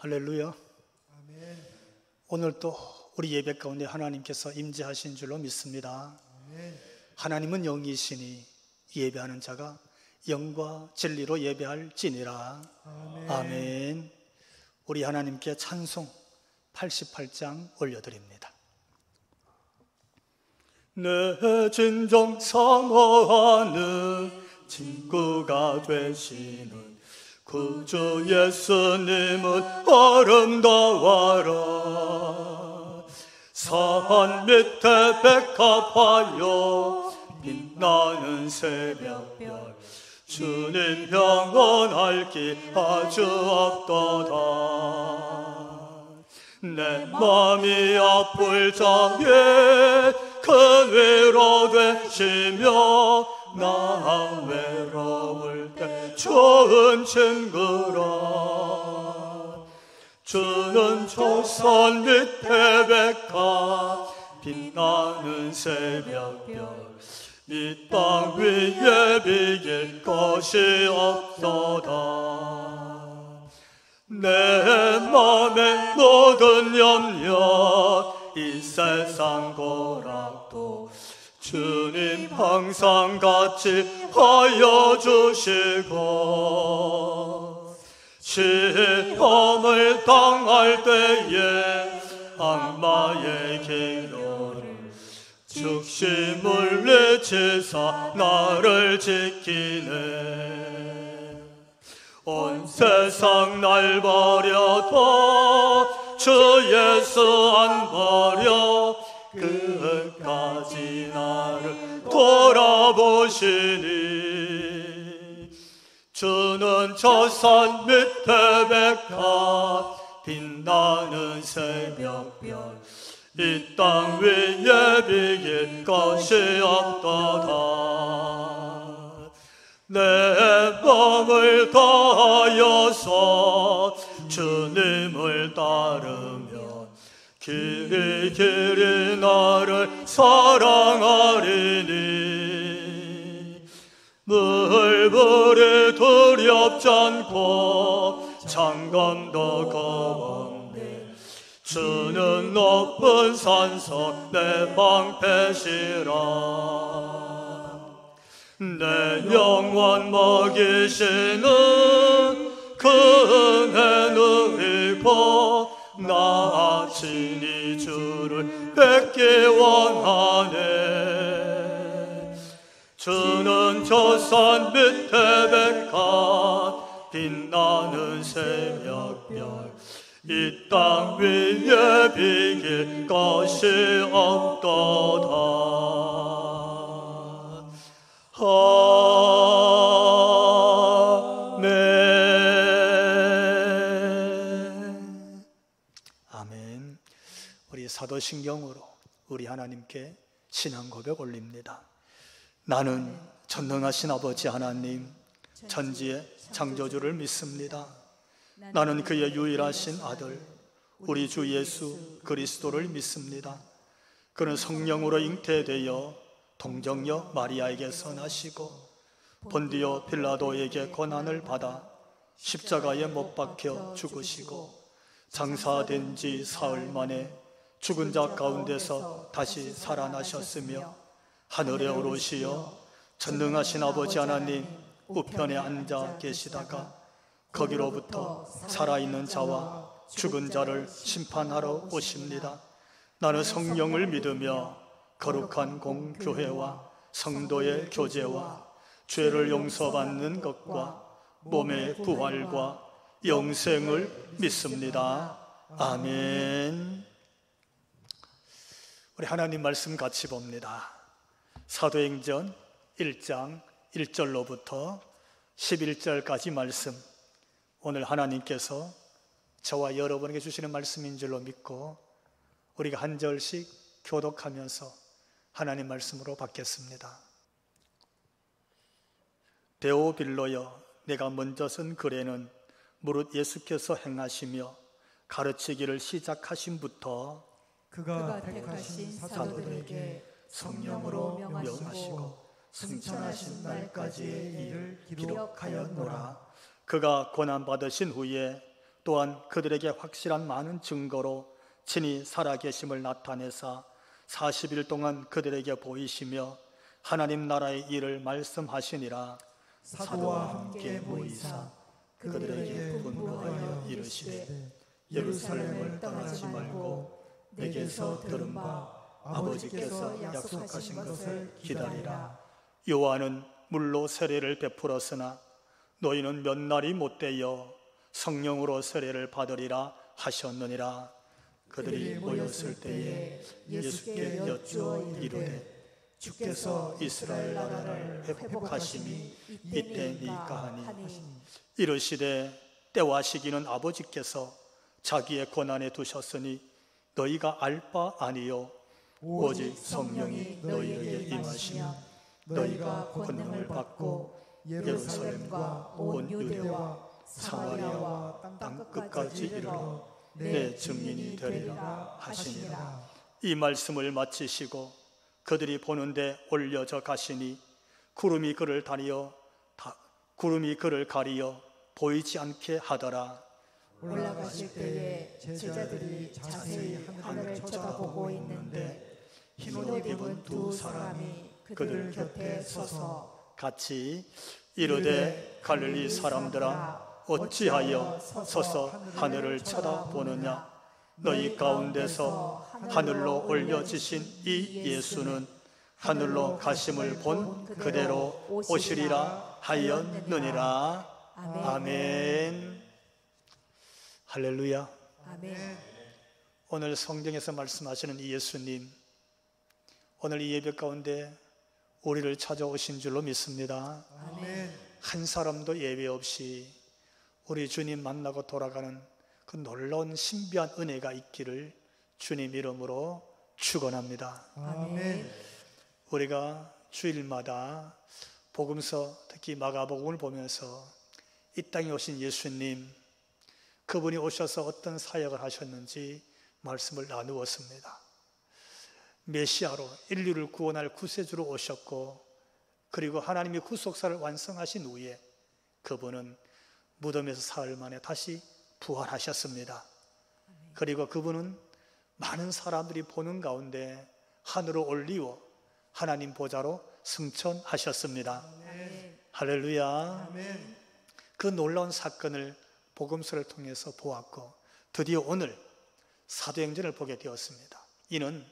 할렐루야. 오늘 또 우리 예배 가운데 하나님께서 임재하신 줄로 믿습니다. 하나님은 영이시니 예배하는 자가 영과 진리로 예배할지니라. 아멘. 우리 하나님께 찬송 88장 올려드립니다. 내 진정 사모하는 친구가 되시는 구주 예수님은 아름다워라. 산 밑에 백합하여 빛나는 새벽별 주님 평안할 길 아주 없도다. 내 맘이 아플 적에 큰 위로 되시며 나 외로울 때 좋은 친구라. 주는 저 산 밑에 백합 빛나는 새벽별 이 땅 위에 비길 것이 없도다. 내 맘의 모든 염려 이 세상 고락도 주님 항상 같이 하여 주시고 시험을 당할 때에 악마의 기교를 즉시 물리치사 나를 지키네. 온 세상 날 버려도 주 예수 안 버려 끝까지 나를 돌아보시니. 주는 저 산 밑에 백합 빛나는 새벽별 이 땅 위에 비길 것이 없도다. 내 마음을 다하여서 주님을 따르면 길이 길이 나를 사랑하리니. 물불이 두렵지 않고 장갑도 겁없네. 주는 높은 산석 내 방패시라. 내 영혼 먹이시는 그 은혜 누리고 나 친히 주를 뵙기 원하네. 주는 저 산 밑에 백합 빛나는 새벽별 이 땅 위에 비길 것이 없도다. 아멘. 아멘. 우리 사도신경으로 우리 하나님께 신앙 고백 올립니다. 나는 전능하신 아버지 하나님 천지의 창조주를 믿습니다. 나는 그의 유일하신 아들 우리 주 예수 그리스도를 믿습니다. 그는 성령으로 잉태되어 동정녀 마리아에게서 나시고 본디오 빌라도에게 고난을 받아 십자가에 못 박혀 죽으시고 장사된 지 사흘 만에 죽은 자 가운데서 다시 살아나셨으며 하늘에 오르시어 전능하신 아버지 하나님 우편에 앉아 계시다가 거기로부터 살아있는 자와 죽은 자를 심판하러 오십니다. 나는 성령을 믿으며 거룩한 공교회와 성도의 교제와 죄를 용서받는 것과 몸의 부활과 영생을 믿습니다. 아멘. 우리 하나님 말씀 같이 봅니다. 사도행전 1장 1절로부터 11절까지 말씀, 오늘 하나님께서 저와 여러분에게 주시는 말씀인 줄로 믿고 우리가 한 절씩 교독하면서 하나님 말씀으로 받겠습니다. 데오빌로여, 내가 먼저 쓴 글에는 무릇 예수께서 행하시며 가르치기를 시작하신부터 그가 택하신 사도들에게 성령으로 명하시고 승천하신 날까지의 일을 기록하였노라. 그가 고난받으신 후에 또한 그들에게 확실한 많은 증거로 친히 살아계심을 나타내사 40일 동안 그들에게 보이시며 하나님 나라의 일을 말씀하시니라. 사도와 함께 모이사 그들에게 분부하여 이르시되 예루살렘을 떠나지 말고 내게서 들은 바 아버지께서 약속하신 것을 기다리라. 요한은 물로 세례를 베풀었으나 너희는 몇 날이 못되어 성령으로 세례를 받으리라 하셨느니라. 그들이 모였을 때에 예수께 여쭈어 이르되 주께서 이스라엘 나라를 회복하심이 이때니까 하니 이르시되 때와 시기는 아버지께서 자기의 권한에 두셨으니 너희가 알 바 아니요 오직 성령이 너희에게 임하시면 너희가 권능을 받고 예루살렘과 온 유대와 사마리아와 땅 끝까지 이르러 내 증인이 되리라 하시니라. 이 말씀을 마치시고 그들이 보는데 올려져 가시니 구름이 그를 가리어 보이지 않게 하더라. 올라가실 때에 제자들이 자세히 하늘을 쳐다보고 있는데 흰옷 입은 두 사람이 그들 곁에 서서 같이 이르되 갈릴리 사람들아 어찌하여 서서 하늘을 쳐다보느냐. 너희 가운데서 하늘로 올려지신 이 예수는 하늘로 가심을 본 그대로 오시리라 하였느니라. 아멘. 할렐루야. 아멘. 오늘 성경에서 말씀하시는 이 예수님, 오늘 이 예배 가운데 우리를 찾아오신 줄로 믿습니다. 아멘. 한 사람도 예외 없이 우리 주님 만나고 돌아가는 그 놀라운 신비한 은혜가 있기를 주님 이름으로 축원합니다. 아멘. 우리가 주일마다 복음서, 특히 마가복음을 보면서 이 땅에 오신 예수님, 그분이 오셔서 어떤 사역을 하셨는지 말씀을 나누었습니다. 메시아로 인류를 구원할 구세주로 오셨고, 그리고 하나님의 구속사를 완성하신 후에 그분은 무덤에서 사흘 만에 다시 부활하셨습니다. 그리고 그분은 많은 사람들이 보는 가운데 하늘로 올리워 하나님 보좌로 승천하셨습니다. 아멘. 할렐루야. 아멘. 그 놀라운 사건을 복음서를 통해서 보았고, 드디어 오늘 사도행전을 보게 되었습니다. 이는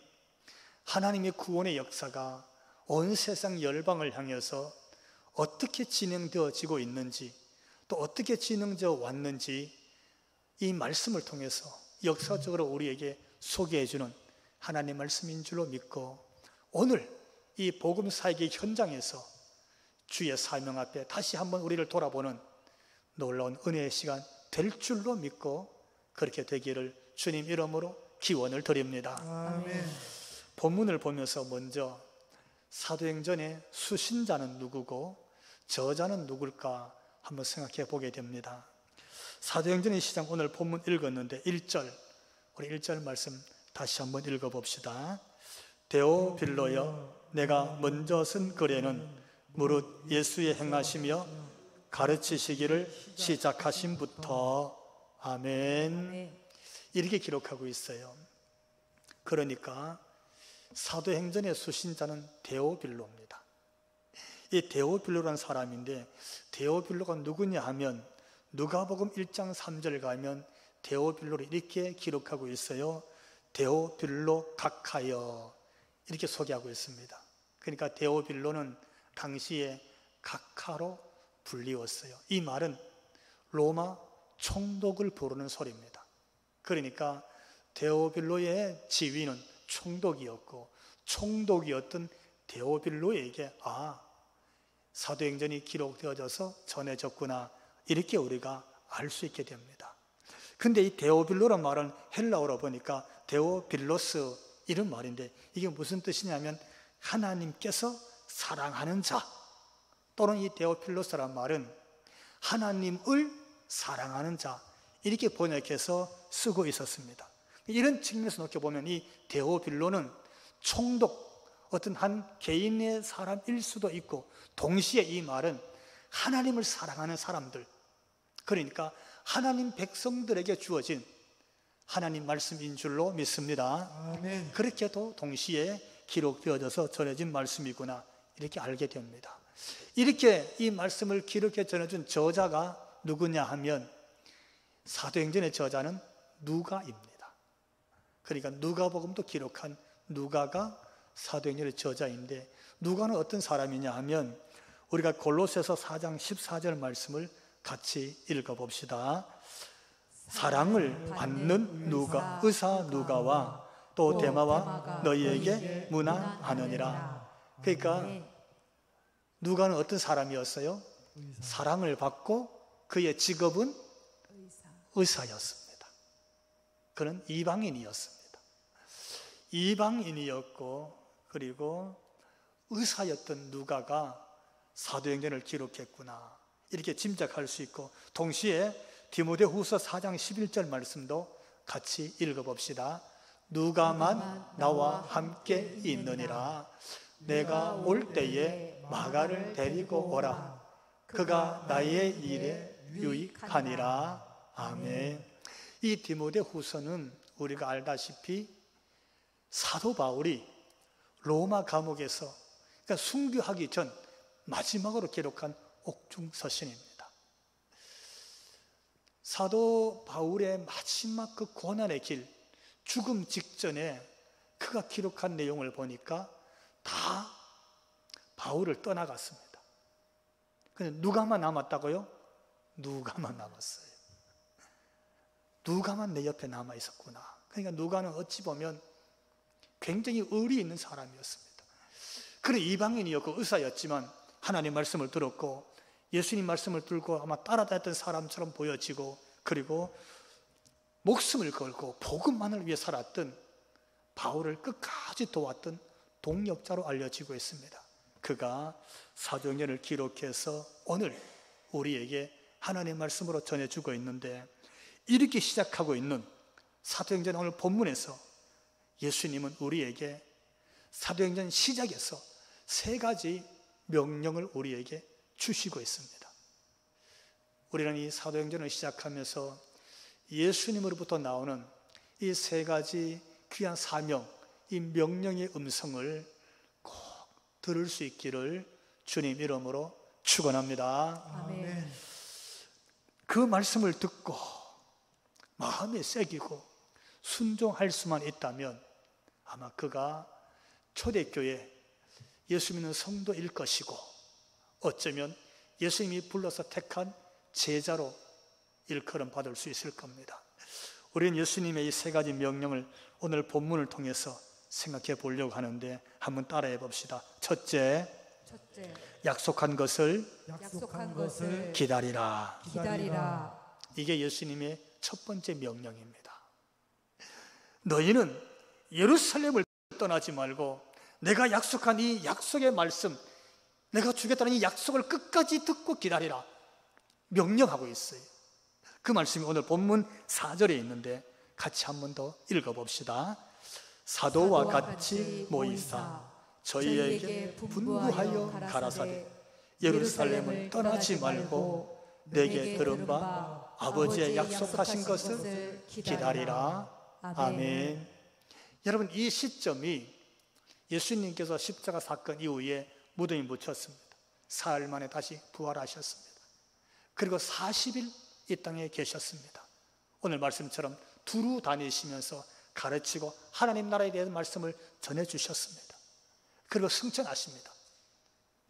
하나님의 구원의 역사가 온 세상 열방을 향해서 어떻게 진행되어지고 있는지, 또 어떻게 진행되어 왔는지 이 말씀을 통해서 역사적으로 우리에게 소개해주는 하나님의 말씀인 줄로 믿고, 오늘 이 복음 사역의 현장에서 주의 사명 앞에 다시 한번 우리를 돌아보는 놀라운 은혜의 시간 될 줄로 믿고 그렇게 되기를 주님 이름으로 기원을 드립니다. 아멘. 본문을 보면서 먼저 사도행전의 수신자는 누구고 저자는 누굴까 한번 생각해 보게 됩니다. 사도행전의 시작, 오늘 본문 읽었는데 1절, 우리 1절 말씀 다시 한번 읽어봅시다. 데오빌로여, 내가 먼저 쓴 글에는 무릇 예수의 행하시며 가르치시기를 시작하신부터 아멘, 이렇게 기록하고 있어요. 그러니까 사도행전의 수신자는 데오빌로입니다. 이 데오빌로라는 사람인데, 데오빌로가 누구냐 하면 누가복음 1장 3절 가면 데오빌로를 이렇게 기록하고 있어요. 데오빌로 각하여, 이렇게 소개하고 있습니다. 그러니까 데오빌로는 당시에 각하로 불리웠어요. 이 말은 로마 총독을 부르는 소리입니다. 그러니까 데오빌로의 지위는 총독이었고, 총독이었던 데오빌로에게 사도행전이 기록되어져서 전해졌구나, 이렇게 우리가 알 수 있게 됩니다. 근데 이 데오빌로란 말은 헬라어로 보니까 데오빌로스, 이런 말인데 이게 무슨 뜻이냐면 하나님께서 사랑하는 자, 또는 이 데오필로스란 말은 하나님을 사랑하는 자, 이렇게 번역해서 쓰고 있었습니다. 이런 측면에서 놓게 보면 이 데오빌로는 총독, 어떤 한 개인의 사람일 수도 있고, 동시에 이 말은 하나님을 사랑하는 사람들, 그러니까 하나님 백성들에게 주어진 하나님 말씀인 줄로 믿습니다. 아멘. 그렇게도 동시에 기록되어져서 전해진 말씀이구나 이렇게 알게 됩니다. 이렇게 이 말씀을 기록해 전해준 저자가 누구냐 하면 사도행전의 저자는 누가입니다. 그러니까 누가복음도 기록한 누가가 사도행전의 저자인데, 누가는 어떤 사람이냐 하면 우리가 골로새서 4장 14절 말씀을 같이 읽어봅시다. 사랑을 받는 누가, 의사 누가와 또 데마와 너희에게 문안하느니라. 그러니까 누가는 어떤 사람이었어요? 사랑을 받고 그의 직업은 의사였습니다. 그는 이방인이었습니다. 이방인이었고 그리고 의사였던 누가가 사도행전을 기록했구나 이렇게 짐작할 수 있고, 동시에 디모데후서 4장 11절 말씀도 같이 읽어봅시다. 누가만 나와 함께 있느니라. 내가 올 때에 마가를 데리고 오라. 그가 나의 일에 유익하니라. 아멘. 이 디모데후서는 우리가 알다시피 사도 바울이 로마 감옥에서, 그러니까 순교하기 전 마지막으로 기록한 옥중서신입니다. 사도 바울의 마지막 그 고난의 길, 죽음 직전에 그가 기록한 내용을 보니까 다 바울을 떠나갔습니다. 근데 누가만 남았다고요? 누가만 남았어요. 누가만 내 옆에 남아 있었구나. 그러니까 누가는 어찌 보면 굉장히 의리 있는 사람이었습니다. 그는 이방인이었고 의사였지만 하나님 말씀을 들었고 예수님 말씀을 들고 아마 따라다녔던 사람처럼 보여지고, 그리고 목숨을 걸고 복음만을 위해 살았던, 바울을 끝까지 도왔던 동력자로 알려지고 있습니다. 그가 사도행전을 기록해서 오늘 우리에게 하나님의 말씀으로 전해주고 있는데, 이렇게 시작하고 있는 사도행전 오늘 본문에서 예수님은 우리에게 사도행전 시작에서 세 가지 명령을 우리에게 주시고 있습니다. 우리는 이 사도행전을 시작하면서 예수님으로부터 나오는 이 세 가지 귀한 사명, 이 명령의 음성을 꼭 들을 수 있기를 주님 이름으로 축원합니다. 아멘. 그 말씀을 듣고 마음에 새기고 순종할 수만 있다면 아마 그가 초대교회 예수 믿는 성도일 것이고, 어쩌면 예수님이 불러서 택한 제자로 일컬음 받을 수 있을 겁니다. 우리는 예수님의 이 세 가지 명령을 오늘 본문을 통해서 생각해 보려고 하는데 한번 따라해 봅시다. 첫째, 약속한 것을 기다리라. 이게 예수님의 첫 번째 명령입니다. 너희는 예루살렘을 떠나지 말고 내가 약속한 이 약속의 말씀, 내가 주겠다는 이 약속을 끝까지 듣고 기다리라 명령하고 있어요. 그 말씀이 오늘 본문 4절에 있는데 같이 한 번 더 읽어봅시다. 사도와 같이 모이사 저희에게 분부하여 가라사대 예루살렘을 떠나지 말고 내게 들은 바 아버지의 약속하신 것을 기다리라. 아멘. 여러분, 이 시점이 예수님께서 십자가 사건 이후에 무덤에 묻혔습니다. 사흘 만에 다시 부활하셨습니다. 그리고 40일 이 땅에 계셨습니다. 오늘 말씀처럼 두루 다니시면서 가르치고 하나님 나라에 대한 말씀을 전해주셨습니다. 그리고 승천하십니다.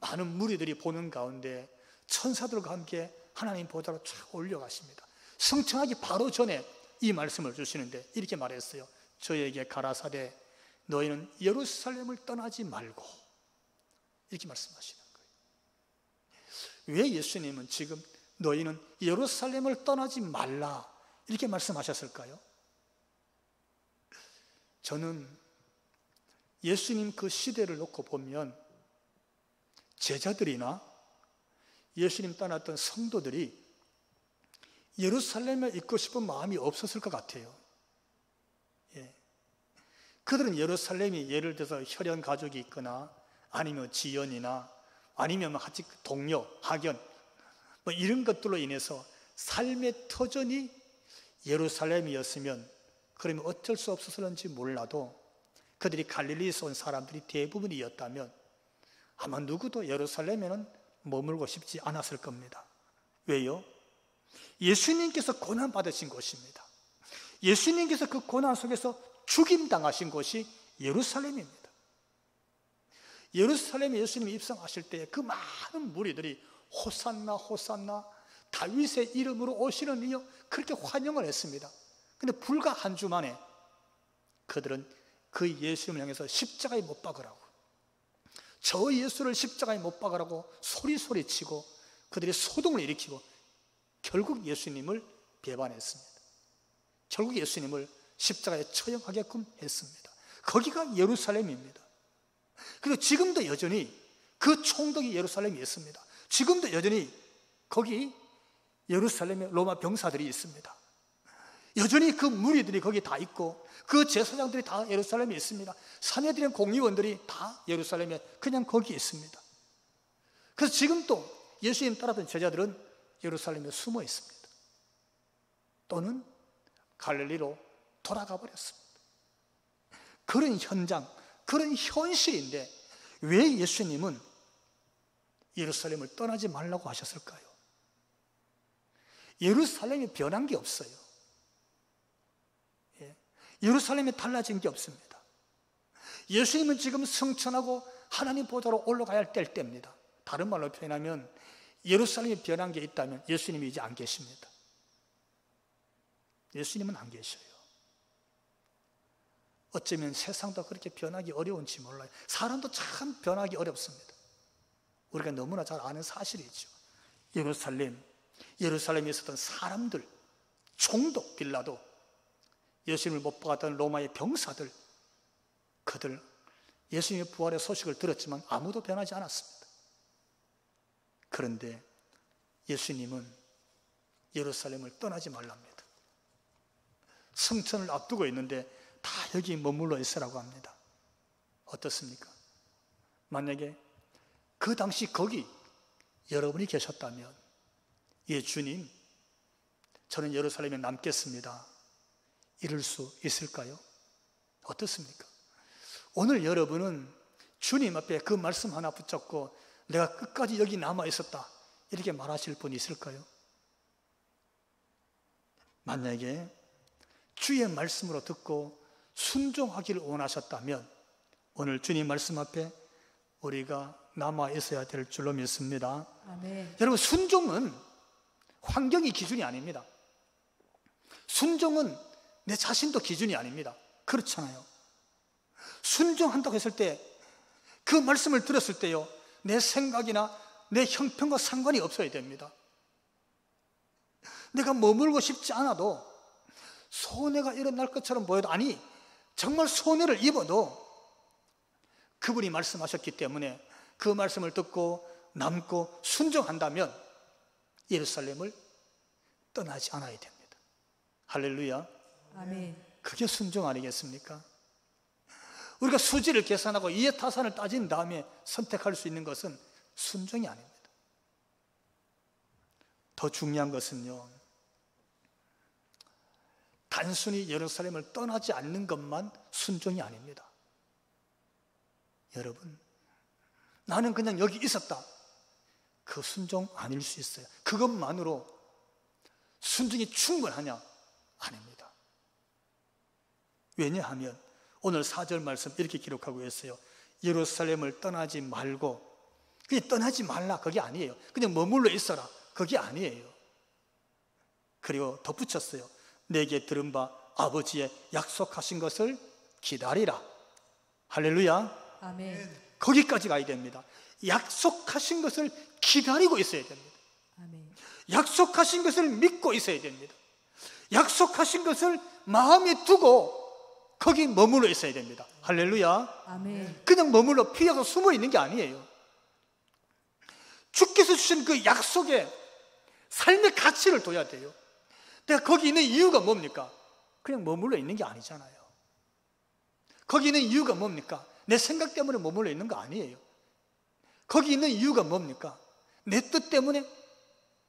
많은 무리들이 보는 가운데 천사들과 함께 하나님 보좌로 쫙 올려가십니다. 승천하기 바로 전에 이 말씀을 주시는데 이렇게 말했어요. 저에게 가라사대 너희는 예루살렘을 떠나지 말고, 이렇게 말씀하시는 거예요. 왜 예수님은 지금 너희는 예루살렘을 떠나지 말라 이렇게 말씀하셨을까요? 저는 예수님 그 시대를 놓고 보면 제자들이나 예수님 따랐던 성도들이 예루살렘에 있고 싶은 마음이 없었을 것 같아요. 그들은 예루살렘이 예를 들어서 혈연 가족이 있거나 아니면 지연이나 아니면 같이 동료, 학연 뭐 이런 것들로 인해서 삶의 터전이 예루살렘이었으면, 그러면 어쩔 수 없어서는지 몰라도 그들이 갈릴리에서 온 사람들이 대부분이었다면 아마 누구도 예루살렘에는 머물고 싶지 않았을 겁니다. 왜요? 예수님께서 고난받으신 곳입니다. 예수님께서 그 고난 속에서 죽임당하신 곳이 예루살렘입니다. 예루살렘에 예수님이 입성하실 때 그 많은 무리들이 호산나 호산나 다윗의 이름으로 오시는 이여 그렇게 환영을 했습니다. 근데 불과 한 주 만에 그들은 그 예수님을 향해서 십자가에 못 박으라고, 저 예수를 십자가에 못 박으라고 소리치고 그들이 소동을 일으키고 결국 예수님을 배반했습니다. 결국 예수님을 십자가에 처형하게끔 했습니다. 거기가 예루살렘입니다. 그리고 지금도 여전히 그 총독이 예루살렘에 있습니다. 지금도 여전히 거기 예루살렘에 로마 병사들이 있습니다. 여전히 그 무리들이 거기 다 있고 그 제사장들이 다 예루살렘에 있습니다. 사내들의 공의원들이 다 예루살렘에 그냥 거기 있습니다. 그래서 지금 또 예수님 따랐던 제자들은 예루살렘에 숨어 있습니다. 또는 갈릴리로 돌아가 버렸습니다. 그런 현장, 그런 현실인데 왜 예수님은 예루살렘을 떠나지 말라고 하셨을까요? 예루살렘이 변한 게 없어요. 예루살렘이 달라진 게 없습니다. 예수님은 지금 승천하고 하나님 보좌로 올라가야 할 때입니다. 다른 말로 표현하면 예루살렘이 변한 게 있다면 예수님이 이제 안 계십니다. 예수님은 안 계셔요. 어쩌면 세상도 그렇게 변하기 어려운지 몰라요. 사람도 참 변하기 어렵습니다. 우리가 너무나 잘 아는 사실이죠. 예루살렘에 있었던 사람들, 총독 빌라도, 예수님을 못 박았던 로마의 병사들, 그들 예수님의 부활의 소식을 들었지만 아무도 변하지 않았습니다. 그런데 예수님은 예루살렘을 떠나지 말랍니다. 승천을 앞두고 있는데 다 여기 머물러 있으라고 합니다. 어떻습니까? 만약에 그 당시 거기 여러분이 계셨다면, 예 주님, 저는 예루살렘에 남겠습니다, 이럴 수 있을까요? 어떻습니까? 오늘 여러분은 주님 앞에 그 말씀 하나 붙잡고 내가 끝까지 여기 남아 있었다, 이렇게 말하실 분이 있을까요? 만약에 주의 말씀으로 듣고 순종하기를 원하셨다면 오늘 주님 말씀 앞에 우리가 남아 있어야 될 줄로 믿습니다. 아멘. 여러분, 순종은 환경이 기준이 아닙니다. 순종은 내 자신도 기준이 아닙니다. 그렇잖아요. 순종한다고 했을 때, 그 말씀을 들었을 때요, 내 생각이나 내 형편과 상관이 없어야 됩니다. 내가 머물고 싶지 않아도, 손해가 일어날 것처럼 보여도, 아니 정말 손해를 입어도 그분이 말씀하셨기 때문에 그 말씀을 듣고 남고 순종한다면 예루살렘을 떠나지 않아야 됩니다. 할렐루야. 아멘. 그게 순종 아니겠습니까? 우리가 수지를 계산하고 이해타산을 따진 다음에 선택할 수 있는 것은 순종이 아닙니다. 더 중요한 것은요, 단순히 예루살렘을 떠나지 않는 것만 순종이 아닙니다. 여러분, 나는 그냥 여기 있었다, 그 순종 아닐 수 있어요. 그것만으로 순종이 충분하냐? 아닙니다. 왜냐하면 오늘 4절 말씀 이렇게 기록하고 있어요. 예루살렘을 떠나지 말고, 그냥 떠나지 말라, 그게 아니에요. 그냥 머물러 있어라, 그게 아니에요. 그리고 덧붙였어요. 내게 들은 바 아버지의 약속하신 것을 기다리라. 할렐루야. 아멘. 거기까지 가야 됩니다. 약속하신 것을 기다리고 있어야 됩니다. 아멘. 약속하신 것을 믿고 있어야 됩니다. 약속하신 것을 마음에 두고 거기 머물러 있어야 됩니다. 할렐루야. 아멘. 그냥 머물러 피해서 숨어 있는 게 아니에요. 주께서 주신 그 약속에 삶의 가치를 둬야 돼요. 내가 거기 있는 이유가 뭡니까? 그냥 머물러 있는 게 아니잖아요. 거기 있는 이유가 뭡니까? 내 생각 때문에 머물러 있는 거 아니에요. 거기 있는 이유가 뭡니까? 내 뜻 때문에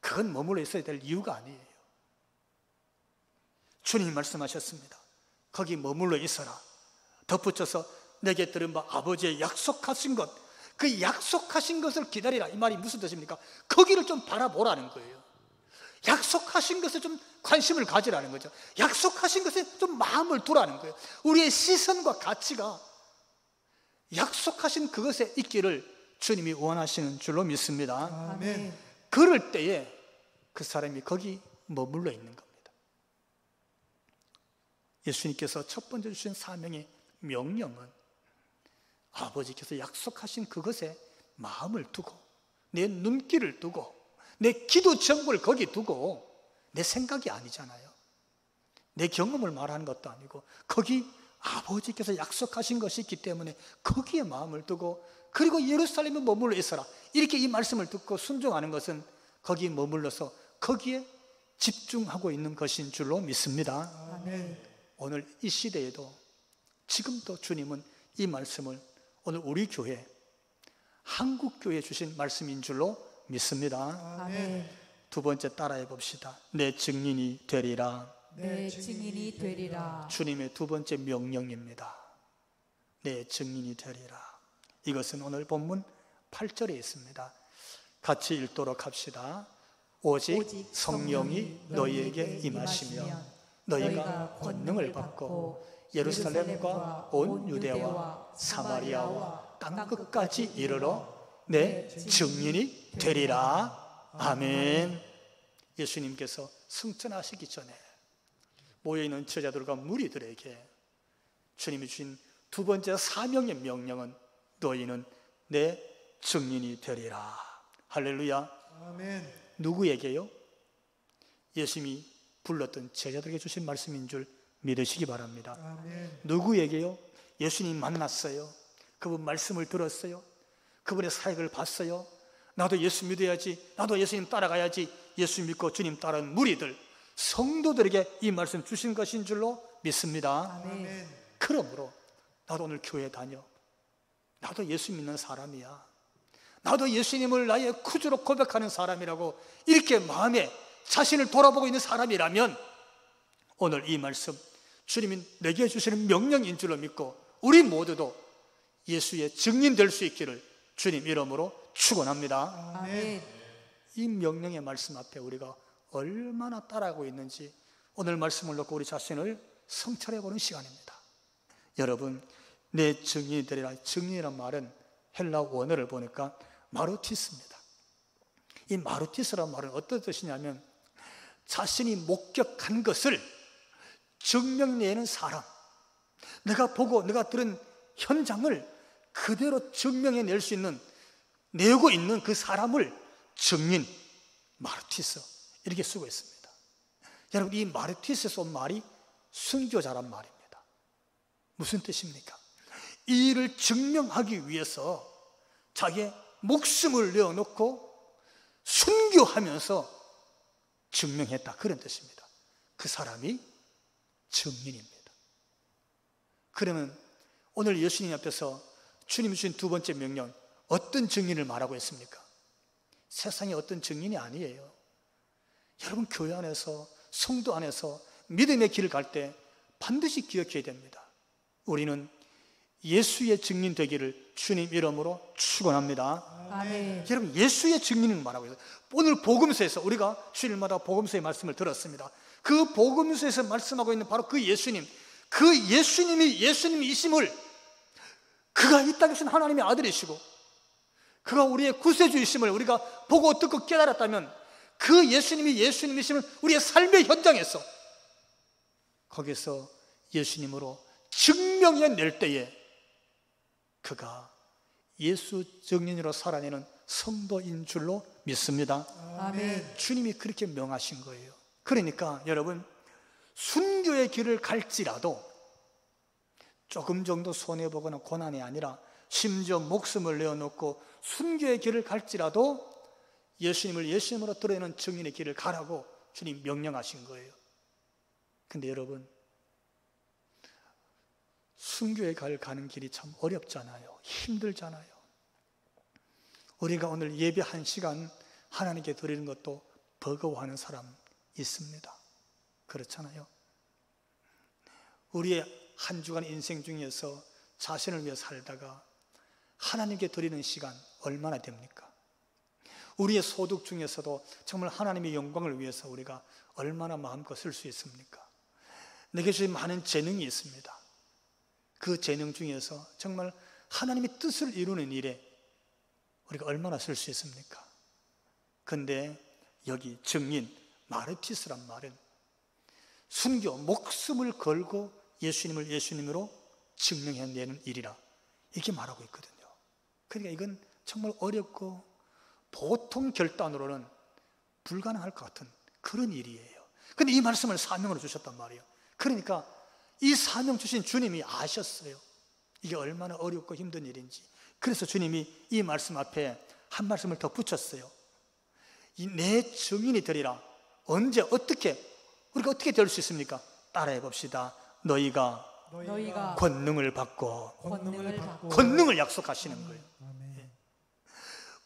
그건 머물러 있어야 될 이유가 아니에요. 주님이 말씀하셨습니다. 거기 머물러 있어라. 덧붙여서 내게 들은 바 아버지의 약속하신 것, 그 약속하신 것을 기다리라. 이 말이 무슨 뜻입니까? 거기를 좀 바라보라는 거예요. 약속하신 것에 좀 관심을 가지라는 거죠. 약속하신 것에 좀 마음을 두라는 거예요. 우리의 시선과 가치가 약속하신 그것에 있기를 주님이 원하시는 줄로 믿습니다. 아멘. 그럴 때에 그 사람이 거기 머물러 있는 겁니다. 예수님께서 첫 번째 주신 사명의 명령은 아버지께서 약속하신 그것에 마음을 두고 내 눈길을 두고 내 기도 정보를 거기 두고, 내 생각이 아니잖아요. 내 경험을 말하는 것도 아니고 거기 아버지께서 약속하신 것이 있기 때문에 거기에 마음을 두고, 그리고 예루살렘에 머물러 있어라. 이렇게 이 말씀을 듣고 순종하는 것은 거기 머물러서 거기에 집중하고 있는 것인 줄로 믿습니다. 아멘. 오늘 이 시대에도 지금도 주님은 이 말씀을 오늘 우리 교회, 한국교회에 주신 말씀인 줄로 믿습니다. 아멘. 두 번째 따라해 봅시다. 내 증인이 되리라. 내 증인이 되리라. 주님의 두 번째 명령입니다. 내 증인이 되리라. 이것은 오늘 본문 8절에 있습니다. 같이 읽도록 합시다. 오직 성령이 너희에게 임하시면 너희가 권능을 받고 예루살렘과 온 유대와 사마리아와 땅끝까지 이르러 내 증인이 되리라. 아멘. 예수님께서 승천하시기 전에 모여있는 제자들과 무리들에게 주님이 주신 두 번째 사명의 명령은 너희는 내 증인이 되리라. 할렐루야. 아멘. 누구에게요? 예수님이 불렀던 제자들에게 주신 말씀인 줄 믿으시기 바랍니다. 아멘. 누구에게요? 예수님 만났어요. 그분 말씀을 들었어요. 그분의 사역을 봤어요. 나도 예수 믿어야지, 나도 예수님 따라가야지. 예수 믿고 주님 따르는 무리들, 성도들에게 이 말씀 주신 것인 줄로 믿습니다. 아멘. 그러므로 나도 오늘 교회 다녀. 나도 예수 믿는 사람이야. 나도 예수님을 나의 구주로 고백하는 사람이라고 이렇게 마음에 자신을 돌아보고 있는 사람이라면 오늘 이 말씀 주님이 내게 주시는 명령인 줄로 믿고 우리 모두도 예수의 증인 될 수 있기를 주님 이름으로 축원합니다. 아멘. 이 명령의 말씀 앞에 우리가 얼마나 따라가고 있는지 오늘 말씀을 놓고 우리 자신을 성찰해 보는 시간입니다. 여러분, 내 증인이 되리라. 증인이란 말은 헬라 원어를 보니까 마르티스입니다. 이 마르티스란 말은 어떤 뜻이냐면 자신이 목격한 것을 증명내는 사람, 내가 보고 내가 들은 현장을 그대로 증명해낼 수 있는, 내고 있는 그 사람을 증인, 마르티스 이렇게 쓰고 있습니다. 여러분, 이 마르티스에서 온 말이 순교자란 말입니다. 무슨 뜻입니까? 이 일을 증명하기 위해서 자기의 목숨을 내어놓고 순교하면서 증명했다, 그런 뜻입니다. 그 사람이 증인입니다. 그러면 오늘 예수님 앞에서 주님이 주신 두 번째 명령, 어떤 증인을 말하고 있습니까? 세상에 어떤 증인이 아니에요. 여러분, 교회 안에서, 성도 안에서 믿음의 길을 갈 때 반드시 기억해야 됩니다. 우리는 예수의 증인 되기를 주님 이름으로 축원합니다. 아멘. 여러분, 예수의 증인을 말하고 있어요. 오늘 복음서에서 우리가 주일마다 복음서의 말씀을 들었습니다. 그 복음서에서 말씀하고 있는 바로 그 예수님, 그 예수님이 예수님이심을, 그가 이 땅에 오신 하나님의 아들이시고 그가 우리의 구세주이심을 우리가 보고 듣고 깨달았다면 그 예수님이 예수님이심을 우리의 삶의 현장에서 거기서 예수님으로 증명해낼 때에 그가 예수 증인으로 살아내는 성도인 줄로 믿습니다. 아멘. 주님이 그렇게 명하신 거예요. 그러니까 여러분, 순교의 길을 갈지라도 조금 정도 손해보거나 고난이 아니라 심지어 목숨을 내어놓고 순교의 길을 갈지라도 예수님을 예수님으로 드러내는 증인의 길을 가라고 주님 명령하신 거예요. 근데 여러분, 순교의 길 가는 길이 참 어렵잖아요. 힘들잖아요. 우리가 오늘 예배 한 시간 하나님께 드리는 것도 버거워하는 사람 있습니다. 그렇잖아요. 우리의 한 주간 인생 중에서 자신을 위해 살다가 하나님께 드리는 시간 얼마나 됩니까? 우리의 소득 중에서도 정말 하나님의 영광을 위해서 우리가 얼마나 마음껏 쓸 수 있습니까? 내게 주신 많은 재능이 있습니다. 그 재능 중에서 정말 하나님의 뜻을 이루는 일에 우리가 얼마나 쓸 수 있습니까? 근데 여기 증인 마르티스란 말은 순교, 목숨을 걸고 예수님을 예수님으로 증명해내는 일이라 이렇게 말하고 있거든요. 그러니까 이건 정말 어렵고 보통 결단으로는 불가능할 것 같은 그런 일이에요. 근데 이 말씀을 사명으로 주셨단 말이에요. 그러니까 이 사명 주신 주님이 아셨어요. 이게 얼마나 어렵고 힘든 일인지. 그래서 주님이 이 말씀 앞에 한 말씀을 더 붙였어요. 이 내 증인이 되리라. 언제 어떻게 우리가 어떻게 될 수 있습니까? 따라해 봅시다. 너희가 권능을 받고 권능을 약속하시는 거예요.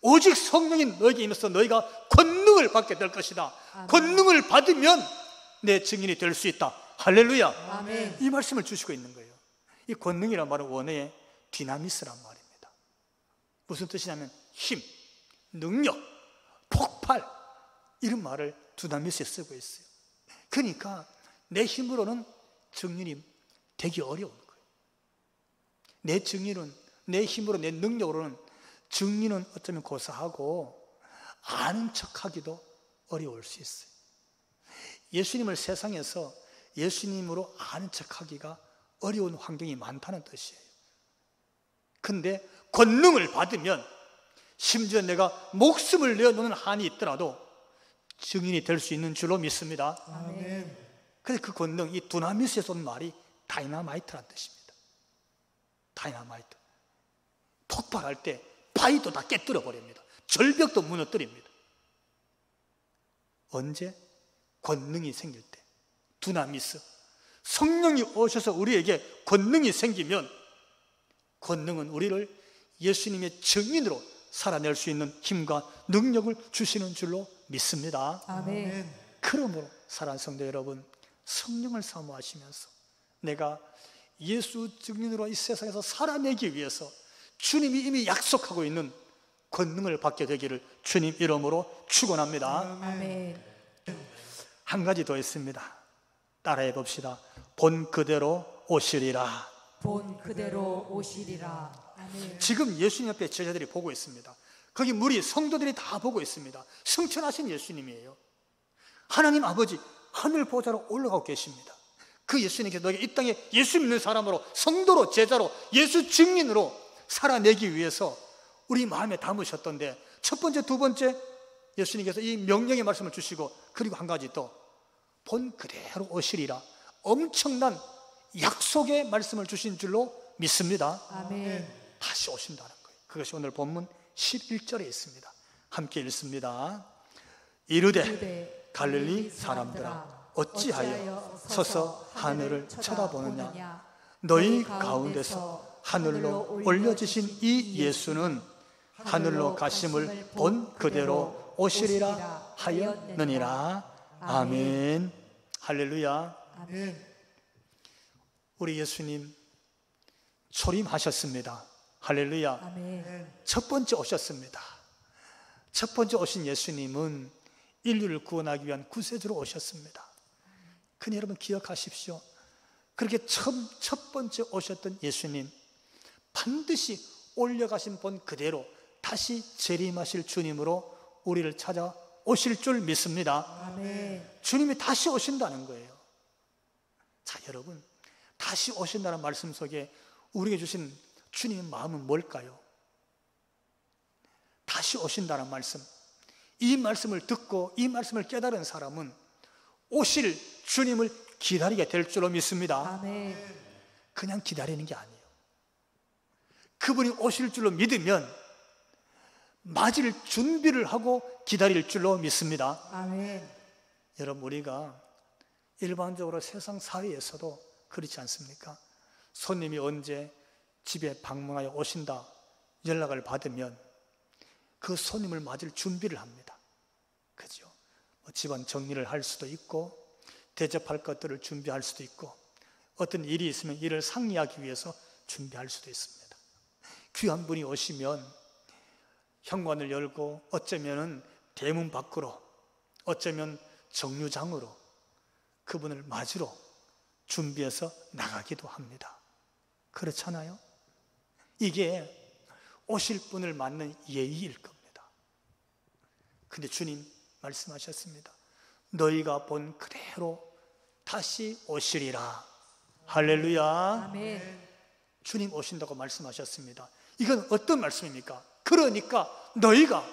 오직 성령인 너에게 임해서 너희가 권능을 받게 될 것이다. 아멘. 권능을 받으면 내 증인이 될 수 있다. 할렐루야. 아멘. 이 말씀을 주시고 있는 거예요. 이 권능이란 말은 원어의 디나미스란 말입니다. 무슨 뜻이냐면 힘, 능력, 폭발 이런 말을 디나미스에 쓰고 있어요. 그러니까 내 힘으로는 증인이 되기 어려운 거예요. 내 증인은 내 힘으로 내 능력으로는 증인은 어쩌면 고사하고 아는 척하기도 어려울 수 있어요. 예수님을 세상에서 예수님으로 아는 척하기가 어려운 환경이 많다는 뜻이에요. 근데 권능을 받으면 심지어 내가 목숨을 내어놓는 한이 있더라도 증인이 될 수 있는 줄로 믿습니다. 아멘. 그래서 그 권능, 이 두나미스에서 온 말이 다이나마이트라는 뜻입니다. 다이나마이트. 폭발할 때 바위도 다 깨뜨려 버립니다. 절벽도 무너뜨립니다. 언제? 권능이 생길 때. 두나미스. 성령이 오셔서 우리에게 권능이 생기면 권능은 우리를 예수님의 증인으로 살아낼 수 있는 힘과 능력을 주시는 줄로 믿습니다. 아멘. 그러므로 사랑하는 성도 여러분, 성령을 사모하시면서 내가 예수 증인으로 이 세상에서 살아내기 위해서 주님이 이미 약속하고 있는 권능을 받게 되기를 주님 이름으로 축원합니다. 아멘. 한 가지 더 있습니다. 따라해 봅시다. 본 그대로 오시리라. 본 그대로 오시리라. 아멘. 지금 예수님 옆에 제자들이 보고 있습니다. 거기 무리 성도들이 다 보고 있습니다. 승천하신 예수님이에요. 하나님 아버지 하늘 보좌로 올라가고 계십니다. 그 예수님께서 너에게 이 땅에 예수 믿는 사람으로 성도로 제자로 예수 증인으로 살아내기 위해서 우리 마음에 담으셨던데 첫 번째, 두 번째 예수님께서 이 명령의 말씀을 주시고 그리고 한 가지 또 본 그대로 오시리라. 엄청난 약속의 말씀을 주신 줄로 믿습니다. 아멘. 다시 오신다는 거예요. 그것이 오늘 본문 11절에 있습니다. 함께 읽습니다. 이르되 갈릴리 사람들아 어찌하여 서서 하늘을 쳐다보느냐. 너희 가운데서 하늘로 올려지신 이 예수는 하늘로 가심을 본 그대로 오시리라 하였느니라. 아멘. 할렐루야. 아멘. 우리 예수님 초림하셨습니다. 할렐루야. 아멘. 첫 번째 오셨습니다. 첫 번째 오신 예수님은 인류를 구원하기 위한 구세주로 오셨습니다. 근데 여러분 기억하십시오. 그렇게 첫 번째 오셨던 예수님 반드시 올려가신 본 그대로 다시 재림하실 주님으로 우리를 찾아오실 줄 믿습니다. 아멘. 주님이 다시 오신다는 거예요. 자, 여러분 다시 오신다는 말씀 속에 우리에게 주신 주님의 마음은 뭘까요? 다시 오신다는 말씀, 이 말씀을 듣고 이 말씀을 깨달은 사람은 오실 주님을 기다리게 될 줄로 믿습니다. 아멘. 그냥 기다리는 게 아니에요. 그분이 오실 줄로 믿으면 맞을 준비를 하고 기다릴 줄로 믿습니다. 아멘. 여러분 우리가 일반적으로 세상 사회에서도 그렇지 않습니까? 손님이 언제 집에 방문하여 오신다 연락을 받으면 그 손님을 맞을 준비를 합니다. 그죠? 집안 정리를 할 수도 있고 대접할 것들을 준비할 수도 있고 어떤 일이 있으면 일을 상의하기 위해서 준비할 수도 있습니다. 귀한 분이 오시면 현관을 열고 어쩌면 대문 밖으로 어쩌면 정류장으로 그분을 맞으러 준비해서 나가기도 합니다. 그렇잖아요? 이게 오실 분을 맞는 예의일 겁니다. 근데 주님 말씀하셨습니다. 너희가 본 그대로 다시 오시리라. 할렐루야. 아멘. 주님 오신다고 말씀하셨습니다. 이건 어떤 말씀입니까? 그러니까 너희가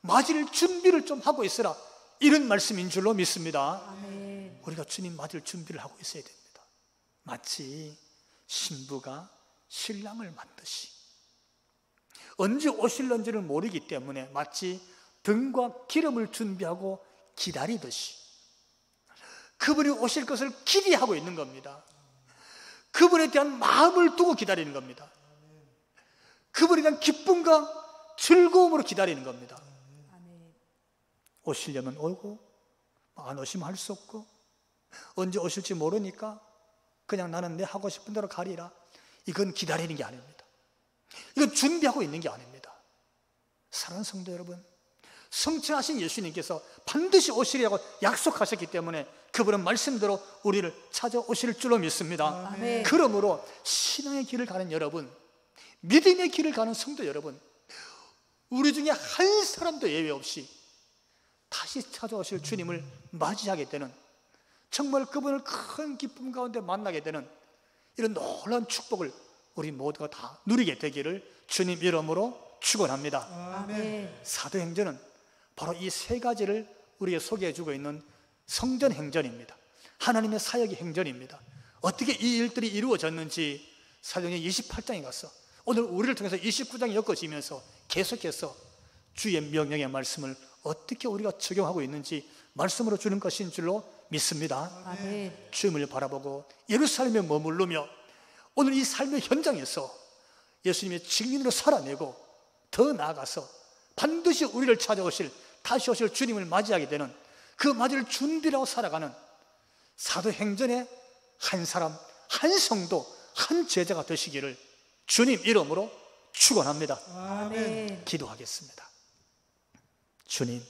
맞을 준비를 좀 하고 있으라, 이런 말씀인 줄로 믿습니다. 아멘. 우리가 주님 맞을 준비를 하고 있어야 됩니다. 마치 신부가 신랑을 만듯이 언제 오실런지를 모르기 때문에 마치 등과 기름을 준비하고 기다리듯이 그분이 오실 것을 기대하고 있는 겁니다. 그분에 대한 마음을 두고 기다리는 겁니다. 그분에 대한 기쁨과 즐거움으로 기다리는 겁니다. 아멘. 오시려면 오고 안 오시면 할 수 없고 언제 오실지 모르니까 그냥 나는 내 하고 싶은 대로 가리라. 이건 기다리는 게 아닙니다. 이건 준비하고 있는 게 아닙니다. 사랑하는 성도 여러분, 성취하신 예수님께서 반드시 오시리라고 약속하셨기 때문에 그분은 말씀대로 우리를 찾아오실 줄로 믿습니다. 아멘. 그러므로 신앙의 길을 가는 여러분, 믿음의 길을 가는 성도 여러분, 우리 중에 한 사람도 예외 없이 다시 찾아오실 주님을 맞이하게 되는, 정말 그분을 큰 기쁨 가운데 만나게 되는 이런 놀라운 축복을 우리 모두가 다 누리게 되기를 주님 이름으로 축원합니다. 아멘. 사도행전은 바로 이 세 가지를 우리에게 소개해 주고 있는 성전 행전입니다. 하나님의 사역의 행전입니다. 어떻게 이 일들이 이루어졌는지 사도행전 28장에 가서 오늘 우리를 통해서 29장이 엮어지면서 계속해서 주의 명령의 말씀을 어떻게 우리가 적용하고 있는지 말씀으로 주는 것인 줄로 믿습니다. 아멘. 주님을 바라보고 예루살렘에 머무르며 오늘 이 삶의 현장에서 예수님의 증인으로 살아내고 더 나아가서 반드시 우리를 찾아오실, 다시 오실 주님을 맞이하게 되는 그 맞이를 준비하고 살아가는 사도행전의 한 사람, 한 성도, 한 제자가 되시기를 주님 이름으로 축원합니다. 아멘. 기도하겠습니다. 주님,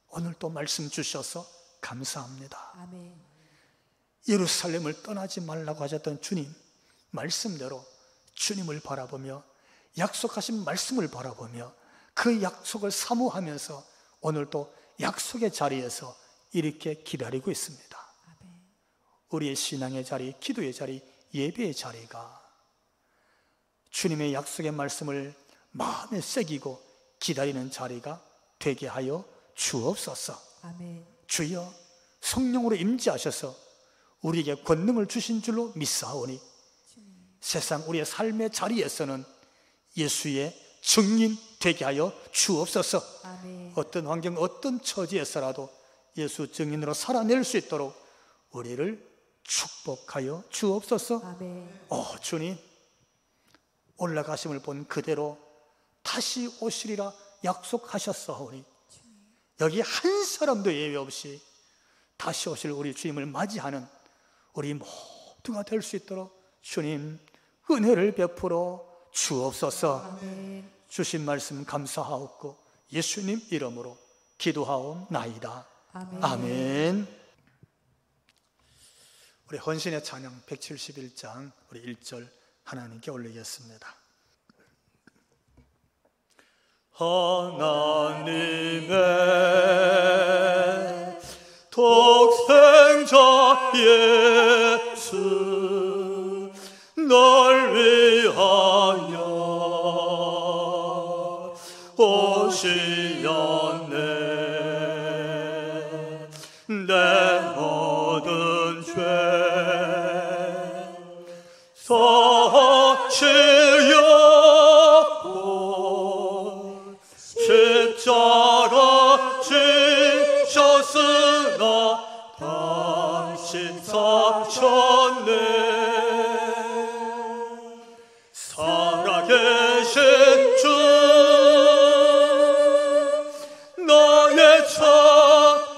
오늘 또 말씀 주셔서 감사합니다. 아멘. 예루살렘을 떠나지 말라고 하셨던 주님 말씀대로 주님을 바라보며 약속하신 말씀을 바라보며 그 약속을 사모하면서 오늘도 약속의 자리에서 이렇게 기다리고 있습니다. 아멘. 우리의 신앙의 자리, 기도의 자리, 예배의 자리가 주님의 약속의 말씀을 마음에 새기고 기다리는 자리가 되게 하여 주옵소서. 아멘. 주여, 성령으로 임재하셔서 우리에게 권능을 주신 줄로 믿사오니 세상 우리의 삶의 자리에서는 예수의 증인 되게 하여 주옵소서. 아멘. 어떤 환경, 어떤 처지에서라도 예수 증인으로 살아낼 수 있도록 우리를 축복하여 주옵소서. 아멘. 주님, 올라가심을 본 그대로 다시 오시리라 약속하셨사오니 여기 한 사람도 예외 없이 다시 오실 우리 주님을 맞이하는 우리 모두가 될 수 있도록 주님 은혜를 베풀어 주옵소서. 아멘. 주신 말씀 감사하옵고 예수님 이름으로 기도하옵나이다. 아멘. 아멘. 우리 헌신의 찬양 171장 우리 1절 하나님께 올리겠습니다. 하나님의 독생자 예수 널 위하여 오시었네. 내 모든 죄 사치였고 십자가 지셨으나 다시 사셨네. 살아계신 주 나의 참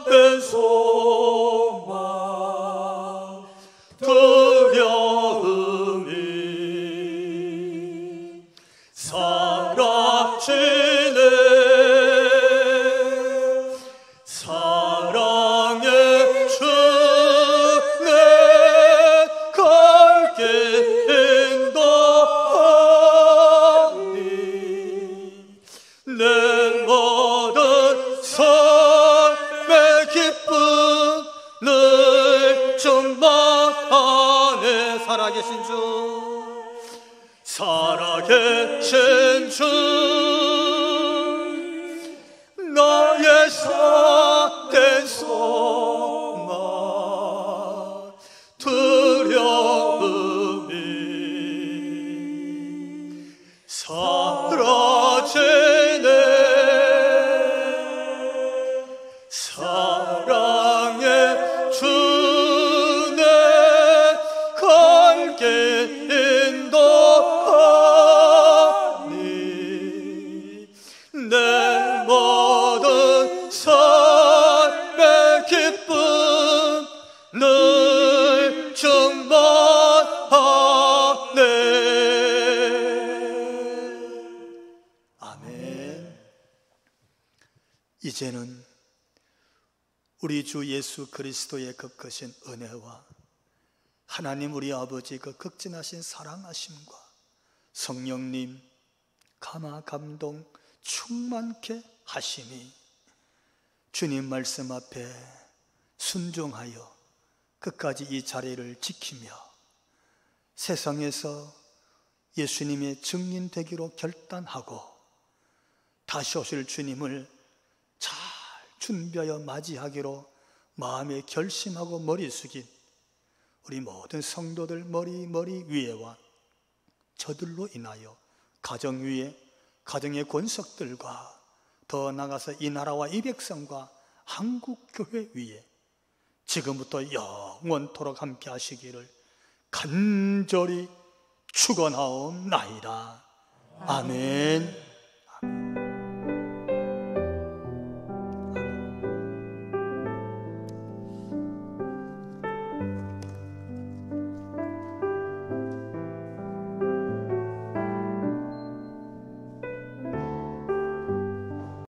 기쁨을 충만하네. 살아계신 주, 살아계신 주, 나의 참된 소망, 두려움이 사라지네. 사랑의 주내 갈 길 인도하니 내 모든 삶의 기쁨 늘 충만하네. 아멘. 이제는 우리 주 예수 그리스도의 그 크신 은혜와 하나님 우리 아버지 그 극진하신 사랑하심과 성령님 감화 감동 충만케 하심이 주님 말씀 앞에 순종하여 끝까지 이 자리를 지키며 세상에서 예수님의 증인 되기로 결단하고 다시 오실 주님을 잘 준비하여 맞이하기로 마음에 결심하고 머리 숙인 우리 모든 성도들 머리 위에와 저들로 인하여 가정 위에 가정의 권석들과 더 나아가서 이 나라와 이 백성과 한국교회 위에 지금부터 영원토록 함께 하시기를 간절히 축원하옵나이다. 아멘.